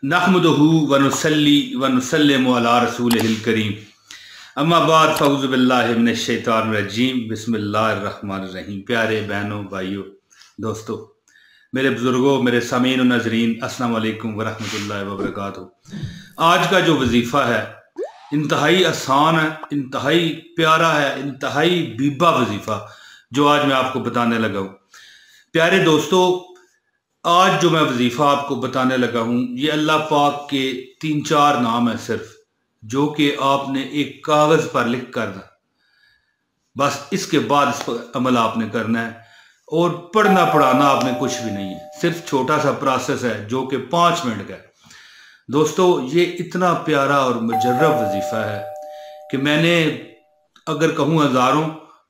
नहमदुहु व नुसल्ली व नुसल्लिमु अला रसूलिहिल करीम अम्मा बाद फ़ऊज़ु बिल्लाहि मिनश शैतानिर रजीम बिस्मिल्लाहिर रहमानिर रहीम। प्यारे बहनों, भाइयों, दोस्तों, मेरे बुज़ुर्गों, मेरे सामीन और नाज़रीन, अस्सलाम वालेकुम व रहमतुल्लाहि व बरकातुहू। आज का जो वजीफ़ा है इंतहाई आसान है, इंतहाई प्यारा है, इंतहाई बीबा वजीफ़ा जो आज मैं आपको बताने लगा हूँ। प्यारे दोस्तों, आज जो मैं वजीफ़ा आपको बताने लगा हूँ ये अल्लाह पाक के 3-4 नाम है सिर्फ, जो कि आपने एक कागज़ पर लिख करना, बस इसके बाद इस पर अमल आपने करना है और पढ़ना पढ़ाना आपने कुछ भी नहीं है। सिर्फ छोटा सा प्रोसेस है जो कि 5 मिनट का है। दोस्तों, ये इतना प्यारा और मुजर्रब वजीफ़ा है कि मैंने अगर कहूँ हज़ारों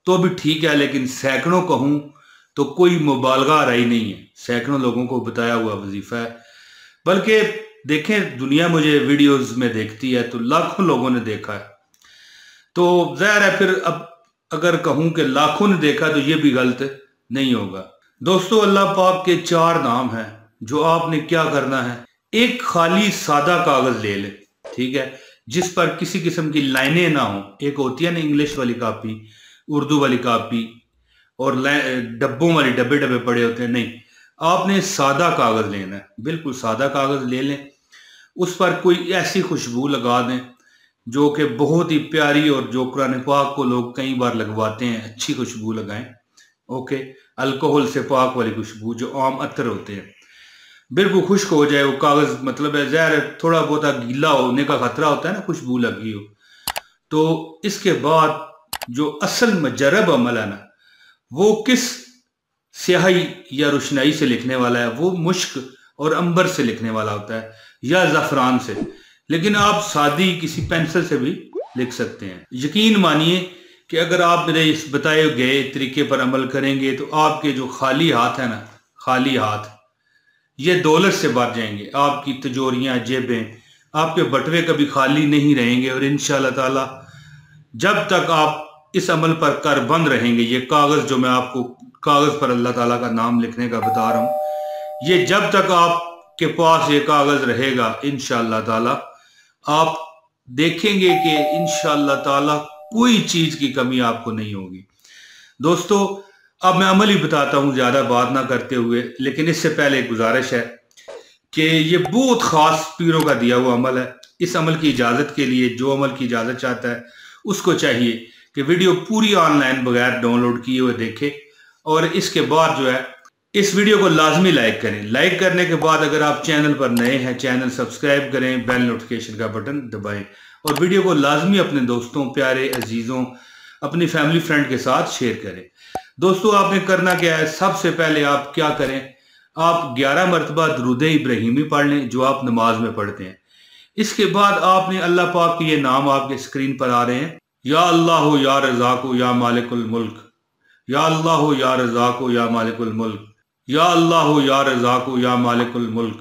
तो भी ठीक है, लेकिन सैकड़ों कहूँ तो कोई मुबालगा रही नहीं है। सैकड़ों लोगों को बताया हुआ वजीफ़ा है। बल्कि देखें, दुनिया मुझे वीडियोस में देखती है तो लाखों लोगों ने देखा है, तो ज़ाहिर है फिर अब अगर कहूँ कि लाखों ने देखा तो ये भी गलत नहीं होगा। दोस्तों, अल्लाह पाक के 4 नाम हैं जो आपने क्या करना है। एक खाली सादा कागज़ ले लें, ठीक है, जिस पर किसी किस्म की लाइनें ना हो। एक होती है ना इंग्लिश वाली कापी, उर्दू वाली कापी और डब्बों वाली डब्बे डब्बे पड़े होते हैं, नहीं, आपने सादा कागज़ लेना है। बिल्कुल सादा कागज़ ले लें, उस पर कोई ऐसी खुशबू लगा दें जो कि बहुत ही प्यारी, और जो कुरान पाक को लोग कई बार लगवाते हैं, अच्छी खुशबू लगाएं। ओके, अल्कोहल से पाक वाली खुशबू, जो आम अतर होते हैं, बिल्कुल खुश्क हो जाए वो कागज़। मतलब है ज़ाहिर थोड़ा बहुत गीला होने का खतरा होता है ना, खुशबू लगी हो। तो इसके बाद जो असल मुजर्रब अमल है ना, वो किस स्याही या रोशनाई से लिखने वाला है, वो मुश्क और अंबर से लिखने वाला होता है या ज़फ़रान से। लेकिन आप सादी किसी पेंसिल से भी लिख सकते हैं। यकीन मानिए कि अगर आप मेरे इस बताए गए तरीके पर अमल करेंगे तो आपके जो खाली हाथ है ना, खाली हाथ, ये दौलत से भर जाएंगे। आपकी तिजोरियां, जेबें, आपके बटुए कभी खाली नहीं रहेंगे। और इंशाअल्लाह ताला जब तक आप इस अमल पर कारबंद रहेंगे, ये कागज़ जो मैं आपको कागज़ पर अल्लाह ताला का नाम लिखने का बता रहा हूँ, ये जब तक आपके पास ये कागज़ रहेगा, इंशाअल्लाह ताला आप देखेंगे कि इंशाअल्लाह ताला कोई चीज़ की कमी आपको नहीं होगी। दोस्तों, अब मैं अमल ही बताता हूँ ज़्यादा बात ना करते हुए, लेकिन इससे पहले एक गुजारिश है कि ये बहुत ख़ास पीरों का दिया हुआ अमल है। इस अमल की इजाज़त के लिए जो अमल की इजाज़त चाहता है उसको चाहिए कि वीडियो पूरी ऑनलाइन बगैर डाउनलोड किए हुए देखे, और इसके बाद जो है इस वीडियो को लाजमी लाइक करें। लाइक करने के बाद अगर आप चैनल पर नए हैं, चैनल सब्सक्राइब करें, बेल नोटिफिकेशन का बटन दबाएं, और वीडियो को लाजमी अपने दोस्तों, प्यारे अजीज़ों, अपनी फैमिली फ्रेंड के साथ शेयर करें। दोस्तों, आपने करना क्या है, सबसे पहले आप क्या करें, आप 11 मरतबा दुरूद इब्राहिमी पढ़ लें जो आप नमाज में पढ़ते हैं। इसके बाद आपने अल्लाह पाक के ये नाम आपके स्क्रीन पर आ रहे हैं, या अल्लाह या रज़ाक़ु या मालिकुल मुल्क, या अल्लाह या रज़ाक़ु या मालिकुल मुल्क, या अल्लाह या रज़ाक़ु या मालिकुल मुल्क,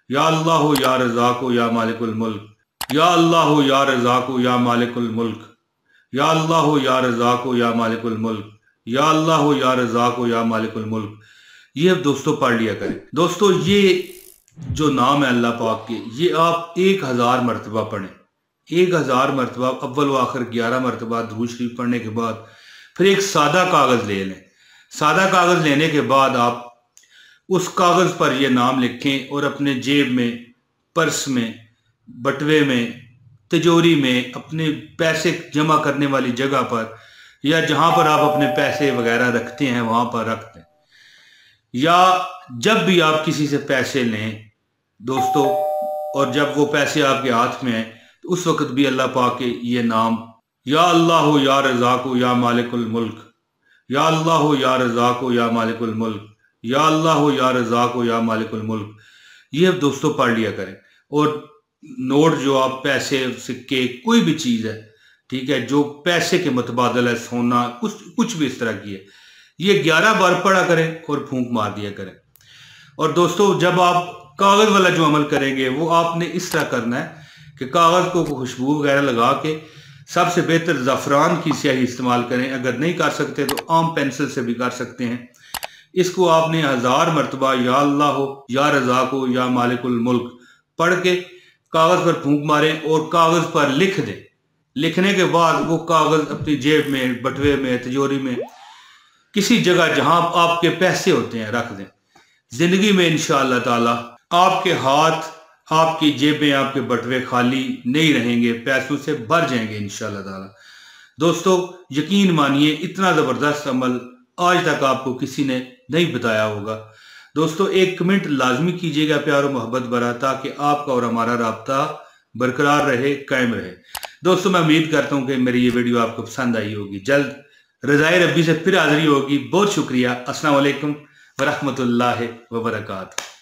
या अल्लाह या रज़ाक़ु या मालिकुल मुल्क, या अल्लाह या रज़ाक़ु या मालिकुल मुल्क, या अल्लाह या रज़ाक़ु या मालिकुल मुल्क, या अल्लाह या रज़ाक़ु या मालिकुल मुल्क। ये दोस्तों पढ़ लिया करें। दोस्तों, ये जो नाम है अल्लाह पाक के, ये आप 1000 मरतबा पढ़ें। 1000 मरतबा, अव्वल व आखिर 11 मरतबा दुरूद शरीफ पढ़ने के बाद फिर एक सादा कागज़ ले लें। सादा कागज़ लेने के बाद आप उस कागज़ पर यह नाम लिखें और अपने जेब में, पर्स में, बटुए में, तिजोरी में, अपने पैसे जमा करने वाली जगह पर, या जहाँ पर आप अपने पैसे वगैरह रखते हैं वहाँ पर रख दें। या जब भी आप किसी से पैसे लें दोस्तों, और जब वो पैसे आपके हाथ में हैं, तो उस वक्त भी अल्लाह पाक के ये नाम, या अल्लाह या रज़ाक़ु या मालिकुल मुल्क, या अल्लाह या रज़ाक़ु या मालिकुल मुल्क, या अल्लाह या रज़ाक़ु या मालिकुल मुल्क, ये दोस्तों पढ़ लिया करें। और नोट, जो आप पैसे, सिक्के, कोई भी चीज़ है, ठीक है, जो पैसे के मुतबादल है, सोना, कुछ भी इस तरह की है, ये 11 बार पढ़ा करें और फूंक मार दिया करें। और दोस्तों, जब आप कागज़ वाला जो अमल करेंगे वो आपने इस तरह करना है कि कागज़ को खुशबू वगैरह लगा के, सबसे बेहतर ज़फ़रान की स्याही इस्तेमाल करें। अगर नहीं कर सकते तो आम पेंसिल से भी कर सकते हैं। इसको आपने 1000 मरतबा या अल्लाह या रज़ाक़ु या मालिकुल मुल्क پڑھ کے کاغذ پر پھونک ماریں اور کاغذ پر لکھ دیں. لکھنے کے بعد وہ کاغذ اپنی جیب میں، بٹوے میں، تجوری میں، کسی جگہ جہاں آپ کے پیسے ہوتے ہیں رکھ دیں. زندگی میں انشاءاللہ تعالی آپ کے ہاتھ، آپ کی جیبیں، آپ کے بٹوے خالی نہیں رہیں گے، پیسوں سے بھر جائیں گے انشاءاللہ تعالی. دوستو یقین مانیے اتنا زبردست عمل آج تک آپ کو کسی نے نہیں بتایا ہوگا. دوستو ایک کمنٹ لازمی کیجیے گا پیار و محبت بھرا، تاکہ آپ کا اور ہمارا رابطہ برقرار رہے، قائم رہے. دوستو میں امید کرتا ہوں کہ میری یہ ویڈیو آپ کو پسند آئی ہوگی. جلد رضائے ربی سے پھر حاضری ہوگی. بہت شکریہ. السلام علیکم ورحمۃ اللہ وبرکاتہ.